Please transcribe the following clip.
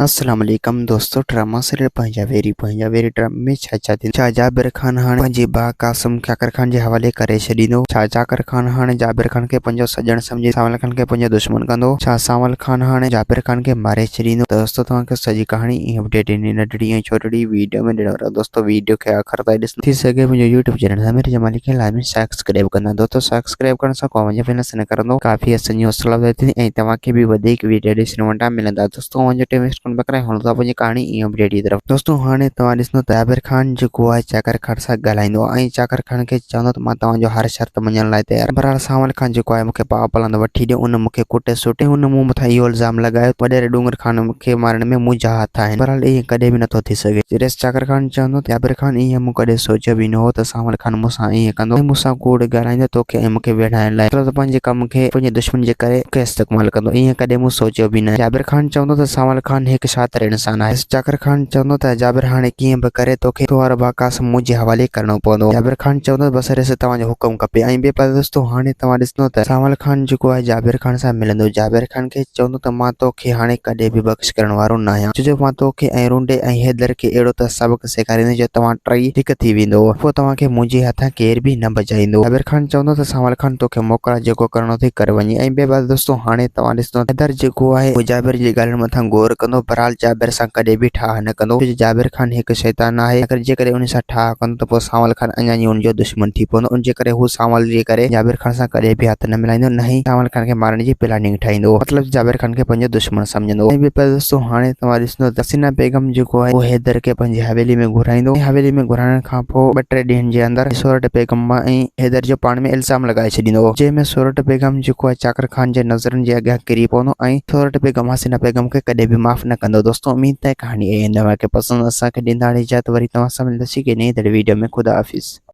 अस्सलाम वालेकुम दोस्तों। ड्रामा सीरियल पंजाबी ड्रामा में छा जाबिर खान हाणे पंहिंजे भाउ कासिम जाकिर खान जे हवाले करे छॾींदो। छा जाकिर खान हाणे जाबिर खान के पंहिंजो सजण सम्झी सांवल खान के पंहिंजो दुश्मन कंदो। छा सांवल खान हाणे जाबिर खान के मारे छॾींदो। दोस्तों तव्हांखे सॼी कहानी अपडेट इन नंढड़ी ऐं छोटड़ी वीडियो में ॾिनो रहो। दोस्तों वीडियो के आखिर ताईं ॾिसण थी सघे मुंहिंजो यूट्यूब चैनल समीर जमाली खे लाज़मी सब्सक्राइब कंदा। दोस्तों सब्सक्राइब करण सां को वञे न सिन करंदो काफ़ी असांजी हौसला वधंदी ऐं तव्हांखे बि वधीक वीडियो ॾिसण वटां मिलंदा। दोस्तों वञो टाइम वेस्ट कोन करे हलूं था पंहिंजी कहानी ऐं अपडेट की तरफ। दोस्तों हाणे तव्हां ॾिसंदो जाबिर खान जेको आहे जाकिर खान सां ॻाल्हाईंदो ऐं जाकिर खान खे चवंदो त मां तव्हांजो हर शर्त मञण लाइ तयारु। बहरहाल सांवल खान जेको आहे मूंखे पाव पलंद वठी ॾियो। उन मूंखे कुटे सुटे हुन मूं मथां इहो इल्ज़ाम लॻायो वॾेरे डूंगर खान खे मारण में मुंहिंजा हथ आहिनि। बहरहाल ईअं कॾहिं बि नथो थी सघे। जॾहिं जाकिर खान चवंदो जाबिर खान ईअं मूं कॾहिं सोचियो बि न हो त सांवल खान मूंसां ईअं कंदो ऐं मूंसां कूड़ ॻाल्हाईंदो तोखे ऐं मूंखे विढ़ाइण लाइ मतिलबु पंहिंजे कम खे पंहिंजे दुश्मन जे करे इस्तेमालु कंदो। ईअं कॾहिं मूं सोचियो बि न। जाबिर खान चवंदो त सांवल खान हिकु शातिर इंसान आहे। जाकिर खान चवंदो त जाबिर हाणे कीअं बि करे तोखे तो वारो भाउ कासिम मुंहिंजे हवाले करणो पवंदो। जाबिर खान चवंदो बसि से तव्हांजो हुकुम खपे। ऐं ॿिए पासे दोस्तों हाणे तव्हां ॾिसंदो त सांवल खान जेको आहे जाबिर खान सां मिलंदो। जाबिर खान खे चवंदो त मां तोखे हाणे कॾहिं बि बख़्श करण वारो न आहियां। छो जो मां तोखे ऐं रूंडे ऐं हैदर खे अहिड़ो त सबक़ सेखारींदुसि जो तव्हां टई हिकु थी वेंदो। पोइ तव्हांखे मुंहिंजे हथां केर बि न बचाईंदो। जाबिर खान चवंदो त सांवल खान तोखे मोकिल जेको करणो अथई करे वञे। ऐं ॿिए पासे दोस्तों हाणे तव्हां ॾिसंदो हैदर जेको आहे उहो जाबिर जी ॻाल्हियुनि मथां गौर कंदो। बहरहाल जाबिर सां कॾहिं बि ठाह न कंदो। जाबिर खान हिकु शैतान आहे। अगर जेकॾहिं उन सां ठाह कंदो त पोइ सांवल खान अञा ई उनजो दुश्मन थी पवंदो। उन जे करे हू सांवल जे करे जाबिर खान सां कॾहिं बि हथ न मिलाईंदो न ई सांवल खान खे मारण जी प्लानिंग ठाहींदो। मतिलबु जाबिर खान खे पंहिंजो दुश्मन सम्झंदो। ऐं ॿिए पासे दोस्तों हाणे तव्हां ॾिसंदो त हसीना बेगम जेको आहे उहो हैदर खे पंहिंजी हवेली में घुराईंदो। हवेली में घुराइण खां पोइ 2-3 ॾींहंनि जे अंदरि सोरठ बेगम ऐं हैदर जो पाण में इल्ज़ाम लॻाए छॾींदो। जंहिंमें सोरठ बेगम जेको आहे जाकिर खान जे नज़रनि जे अॻियां किरी पवंदो ऐं सोरठ बेगम हसीना बेगम खे कॾहिं बि माफ़ न कंदो। दोस्तों उम्मीद है कहानी तव्हांखे पसंदि। असांखे ॾींदा इजाज़त वरी तव्हां सां मिलंदासीं नई वीडियो में। खुदा हाफ़िज़।